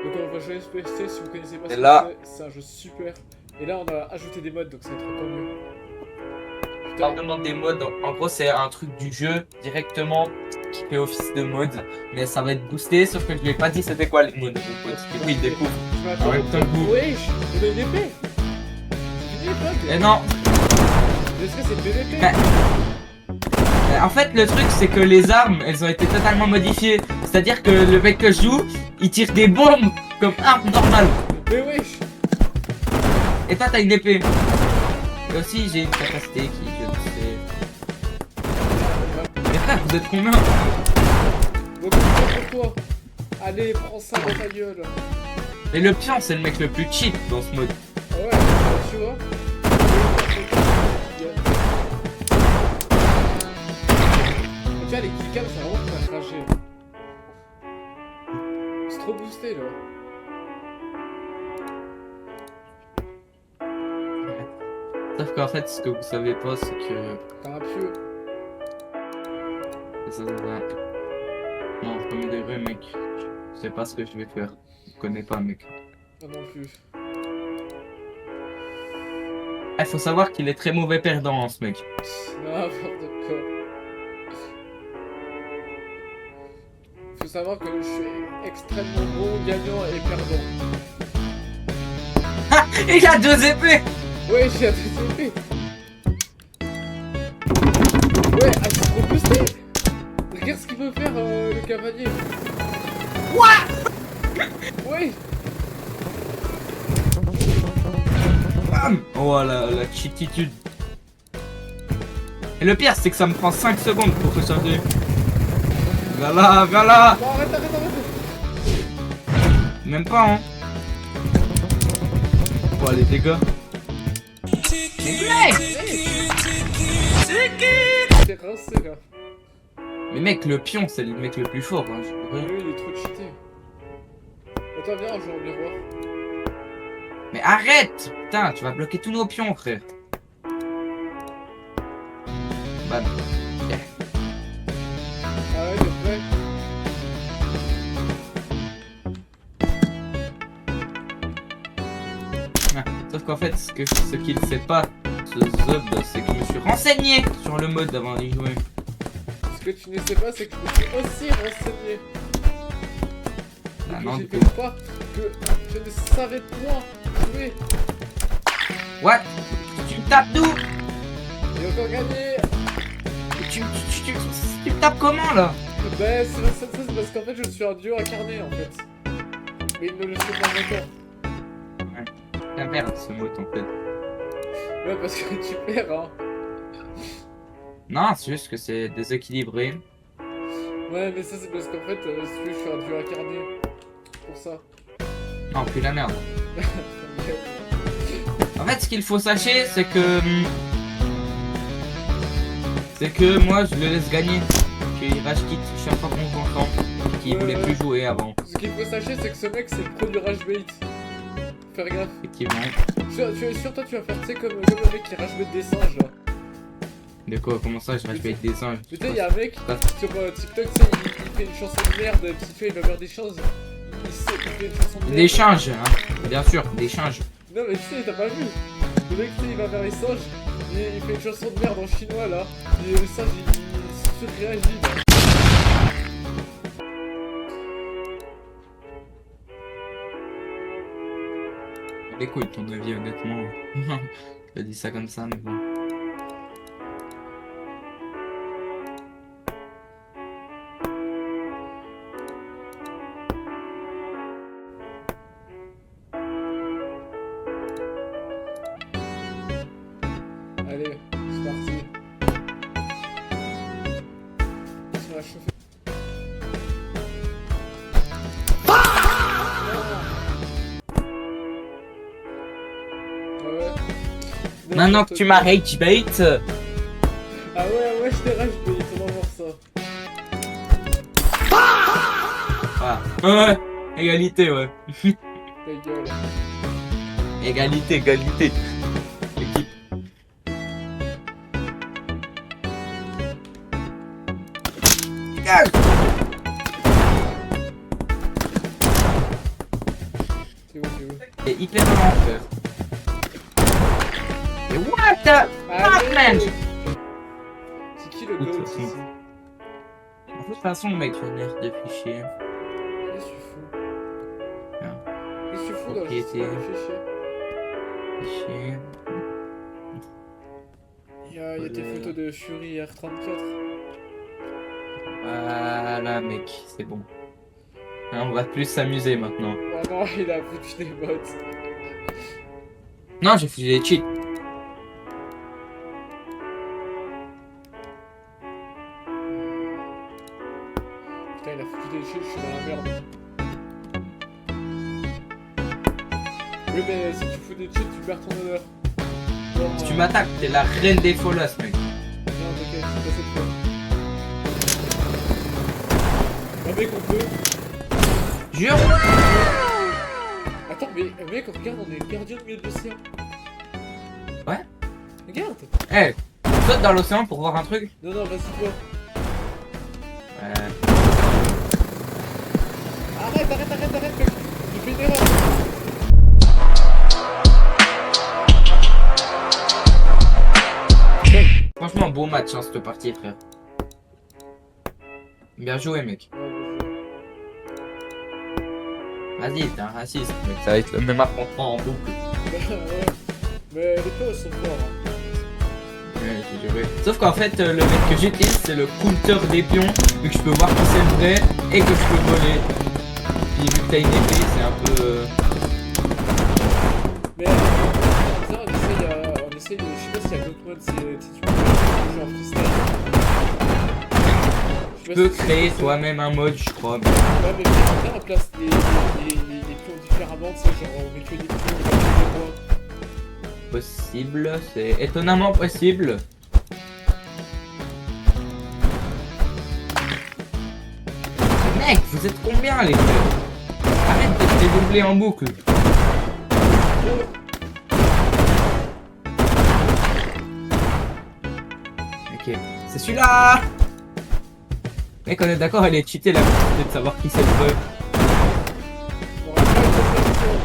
Donc on va jouer SPST, si vous connaissez pas Et ce là- que c'est un jeu super. Et là on a ajouté des modes, donc ça va être encore mieux. On demande des modes. En gros, c'est un truc du jeu directement qui fait office de mode. Mais ça va être boosté, sauf que je lui ai pas dit c'était quoi les modes. Du coup, il découvre. Je m'attends En même temps que vous. Wesh, on a une épée. C'est fini les bugs. Et non. Est-ce que c'est le PVP? En fait, le truc, c'est que les armes, elles ont été totalement modifiées. C'est-à-dire que le mec que je joue, il tire des bombes comme arme normale. Mais wesh. Et toi, t'as une épée. Et aussi, j'ai une capacité qui, je sais. Mais frère, vous êtes combien? Donc c'est pour toi. Allez, prends ça dans ta gueule. Et le pion, c'est le mec le plus cheap dans ce mode. Ah ouais, tu vois. Tu vois, les killcams, ça vraiment pour faire cracher. C'est trop boosté là. Sauf qu'en fait, ce que vous savez pas, c'est que... T'as un pieu. Ça. Non, premier degré, mec. Je sais pas ce que je vais faire. Je connais pas, mec. Moi non plus. Il faut savoir qu'il est très mauvais perdant, hein, ce mec. N'importe quoi. Faut savoir que je suis extrêmement bon gagnant et perdant. Il a 2 épées. Ouais, j'ai un épée. Ouais, ah, c'est trop boosté. Regarde ce qu'il peut faire le cavalier. What? Ouais. Bam. Oh, la cheatitude. Et le pire, c'est que ça me prend 5 secondes pour recharger. Viens là, viens là. Non, arrête. Même pas, hein. Oh, les dégâts. T'es rincé là. Mais mec, le pion, c'est le mec le plus fort, hein, je pourrais. Lui, il est trop cheaté. Attends, viens, on joue au miroir. Mais arrête. Putain, tu vas bloquer tous nos pions, frère. Bam. Yeah. Ah ouais, t'es prêt? Ah, sauf qu'en fait, ce qu'il sait pas, ce Zob, c'est que je me suis renseigné sur le mode avant d'y jouer. Ce que tu ne sais pas, c'est que je me suis aussi renseigné. Bah Et que non, j'ai du fait coup. pas que je ne savais point jouer. What? Tu me tapes d'où? Et encore gagné. Tu me tapes comment là? Bah, c'est parce qu'en fait, je suis un dieu incarné en fait. Mais il ne le sait pas encore. La merde, ce mot en fait. Ouais, parce que tu perds, hein. Non, c'est juste que c'est déséquilibré. Ouais, mais ça, c'est parce qu'en fait, si tu veux, je suis un dieu incarné. Pour ça. Non, puis la merde. En fait, ce qu'il faut sachez, c'est que. C'est que moi, je le laisse gagner. Qu'il rage quitte chaque fois qu'on joue ensemble. Qu'il voulait plus jouer avant. Ce qu'il faut sachez, c'est que ce mec, c'est le pro du rage bait. Faire gaffe. Effectivement. Tu es sûr, toi, tu vas faire, tu sais, comme le mec qui rage bait des singes, là. De quoi? Comment ça, je rage avec des singes? Tu sais, il y a un mec Ah. sur TikTok, tu sais, il fait une chanson de merde, puis tu vois, il va faire des choses. Il fait une chanson de merde. Des singes, hein. Bien sûr, des singes. Non, mais tu sais, t'as pas vu. Le mec, tu sais, il va vers les singes, il fait une chanson de merde en chinois, là. Et les singes, il surréagit, là. Écoute, ton avis, honnêtement. Je dis ça comme ça, mais bon. Allez, c'est parti. Ça va chauffer. Ah ouais. Maintenant que tu m'as rage bait, Ah ouais, je t'ai rage bait, on va voir ça. voilà. Ouais, égalité, ouais. Ta gueule. Égalité. Équipe. Dégage. C'est où, c'est où? C'est hyper lent, frère. Et what the fuck, man? C'est qui le Écoute, goat c'est- ici? De toute façon, mec, tu as l'air de fichier. Qu'est-ce que tu fous? Bien. Qu'est-ce que tu fous dans le Propriété. système de fichiers? Fichier. Il y a tes photos de Fury R34. Voilà, mec, c'est bon. Hein, on va plus s'amuser maintenant. Ah non, il a foutu des bots. Non, j'ai fait des cheats. Putain, il a foutu des cheats, je suis dans la merde. Oui, mais si tu fous des cheats, tu perds ton honneur. Genre, Si tu m'attaques, t'es la reine des follows, mec. Non, t'inquiète, c'est pas cette fois. Ah, mec, on peut. Jure. Attends, mais mec, regarde, on est perdu au milieu de l'océan. Ouais. Regarde. Eh, saute dans l'océan pour voir un truc. Non, non, vas-y, toi. Ouais. Arrête, mec. J'ai fait une erreur. Franchement, beau match, hein, cette partie, frère. Bien joué, mec. Vas-y, t'es un raciste, mec. Ça va être le même affrontement en boucle. Ouais. Mais les pros sont forts. Hein. Ouais, j'ai joué. Sauf qu'en fait, le mec que j'utilise, c'est le counter des pions, vu que je peux voir qui c'est le vrai et que je peux voler. Puis vu que t'as une épée, c'est un peu. Mais on essaye, je sais pas s'il y a d'autres modes, si tu peux faire genre freestyle. Tu peux créer toi-même un mode, je crois. Mais... Ouais, mais viens, on place les pions différemment, tu sais, genre on met que des pions, on met que des points. Possible, c'est étonnamment possible. Mec, vous êtes combien les frères? Arrête de te dédoubler en boucle. Ok, c'est celui-là. Mec, on est d'accord, elle est cheatée la possibilité de savoir qui c'est le vrai. On va pas être trop.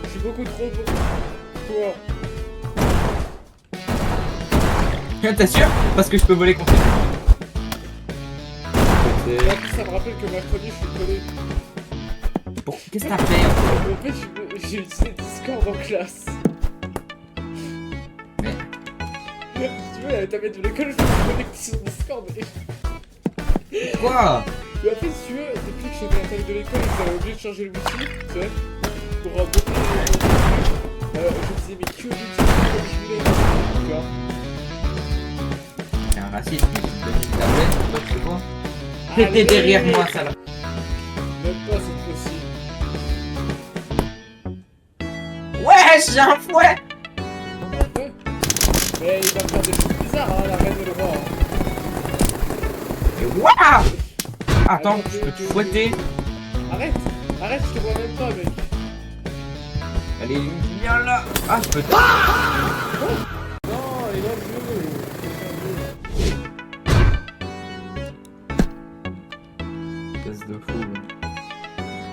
Je suis beaucoup trop bon. Toi. T'es sûr? Parce que je peux voler contre lui. Et en plus, ça me rappelle que mercredi, je suis collé. Bon, qu'est-ce que t'as fait? En fait, j'ai utilisé Discord en classe. Mais... Si tu veux, ta maître de l'école, je me suis connecté sur Discord. Quoi? Mais en fait, si tu veux, depuis que j'étais à la table de l'école, ils avaient oublié de changer le wifi, tu sais, pour bloquer je faisais mes queues d'outils comme je voulais, tu vois. C'est un raciste, mais tu te donnes une tablette, toi, tu vois? Allez. T'étais derrière moi, ça là. Même pas cette fois-ci. Ouais, j'ai un fouet! Ouais. Mais il va faire des choses bizarres, hein, la reine et le roi. Hein. Et waouh! Attends, je peux te fouetter. Arrête, je te vois même pas, mec. Allez, viens là. Ah, je peux te... Non, il a vu. Espèce de fou.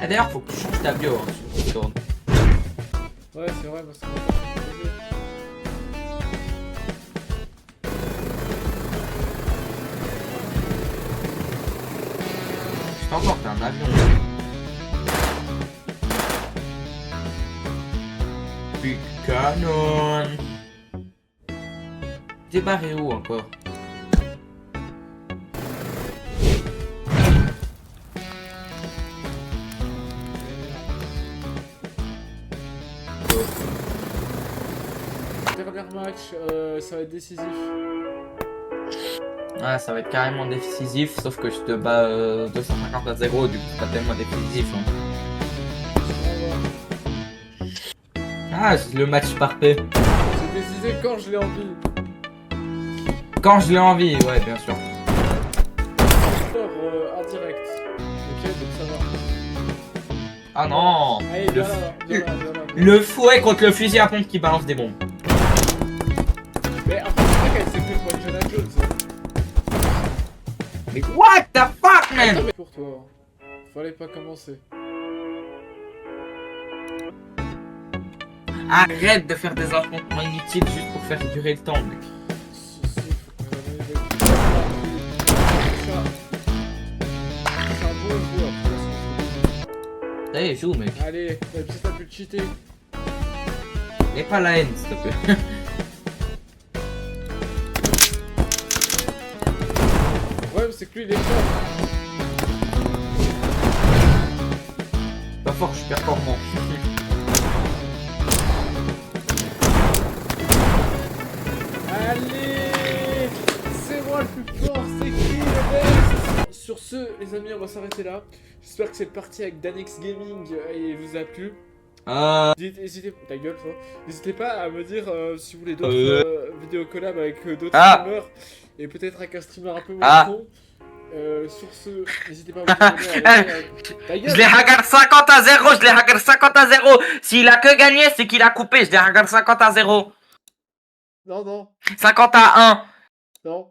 Ah, d'ailleurs, faut que tu changes ta bio hein, sur Discord. Ouais, c'est vrai, parce qu'on va pas faire de jeu. Je t'emporte un avion. Puis canon. T'es barré où encore? Dernier match, ça va être décisif. Ah, ça va être carrément décisif, sauf que je te bats 250 à 0, du coup c'est pas tellement décisif. Hein. Ah, c'est le match parfait. C'est décisif quand je l'ai envie. Quand je l'ai envie, ouais, bien sûr. En direct. Ok, donc ça va. Ah non! Allez, Le, viens là, viens là. le fouet contre le fusil à pompe qui balance des bombes. Mais après, c'est vrai qu'elle s'est fait pour Indiana Jones. Hein. Mais what the fuck, man? Attends, mais pour toi, fallait pas commencer. Arrête de faire des affrontements inutiles juste pour faire durer le temps, mec. C'est un bon joueur. Ça y est, joue, mec. Allez, même si t'as pu te cheater. N'aie pas la haine, s'il te plaît. Le problème, c'est que lui, il est fort. Pas fort, je suis performant. Allez, c'est moi le plus fort, c'est qui le best? Sur ce, les amis, on va s'arrêter là. J'espère que cette partie avec Danex Gaming vous a plu. N'hésitez ta gueule, toi. N'hésitez pas à me dire si vous voulez d'autres vidéos collab avec d'autres streamers et peut-être avec un streamer un peu moins con. Sur ce, n'hésitez pas à vous abonner. Ta gueule. Je l'ai hagar 50-0, je l'ai hagar 50-0. S'il a que gagné, c'est qu'il a coupé. Je l'ai hagar 50-0. Non, non, 50-1. non.